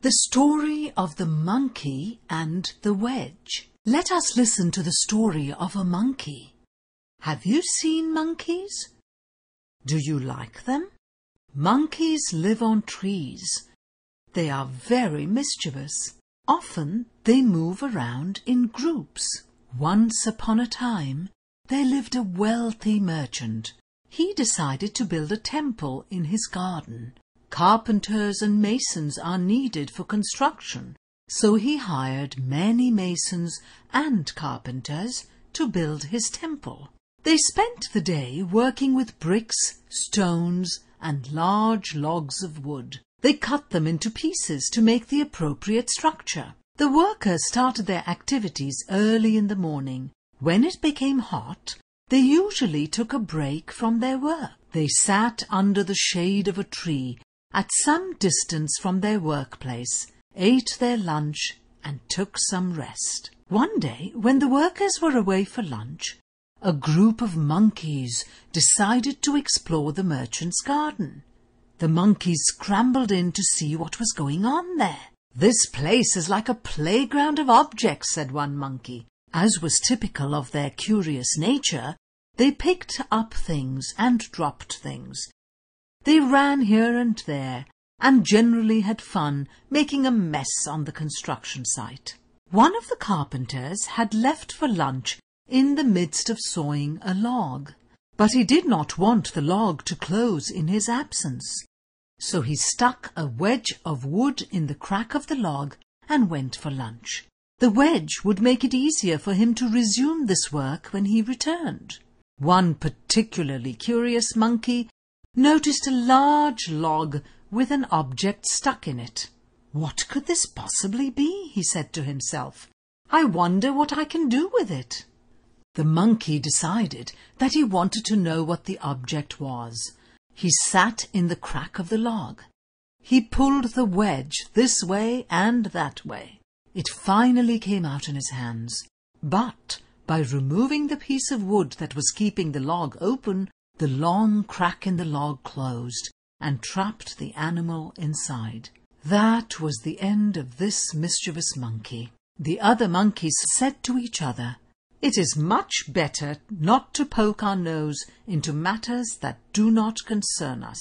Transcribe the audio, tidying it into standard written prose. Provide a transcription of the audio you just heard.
The story of the monkey and the wedge. Let us listen to the story of a monkey. Have you seen monkeys? Do you like them? Monkeys live on trees. They are very mischievous. Often they move around in groups. Once upon a time, there lived a wealthy merchant. He decided to build a temple in his garden. Carpenters and masons are needed for construction, so he hired many masons and carpenters to build his temple. They spent the day working with bricks, stones, and large logs of wood. They cut them into pieces to make the appropriate structure. The workers started their activities early in the morning. When it became hot, they usually took a break from their work. They sat under the shade of a tree at some distance from their workplace, ate their lunch, and took some rest. One day, when the workers were away for lunch, a group of monkeys decided to explore the merchant's garden. The monkeys scrambled in to see what was going on there. "This place is like a playground of objects," said one monkey. As was typical of their curious nature, they picked up things and dropped things. They ran here and there and generally had fun making a mess on the construction site. One of the carpenters had left for lunch in the midst of sawing a log, but he did not want the log to close in his absence. So he stuck a wedge of wood in the crack of the log and went for lunch. The wedge would make it easier for him to resume this work when he returned. One particularly curious monkey noticed a large log with an object stuck in it. "What could this possibly be?" he said to himself. "I wonder what I can do with it." The monkey decided that he wanted to know what the object was. He sat in the crack of the log. He pulled the wedge this way and that way. It finally came out in his hands. But by removing the piece of wood that was keeping the log open, the long crack in the log closed and trapped the animal inside. That was the end of this mischievous monkey. The other monkeys said to each other, "It is much better not to poke our nose into matters that do not concern us."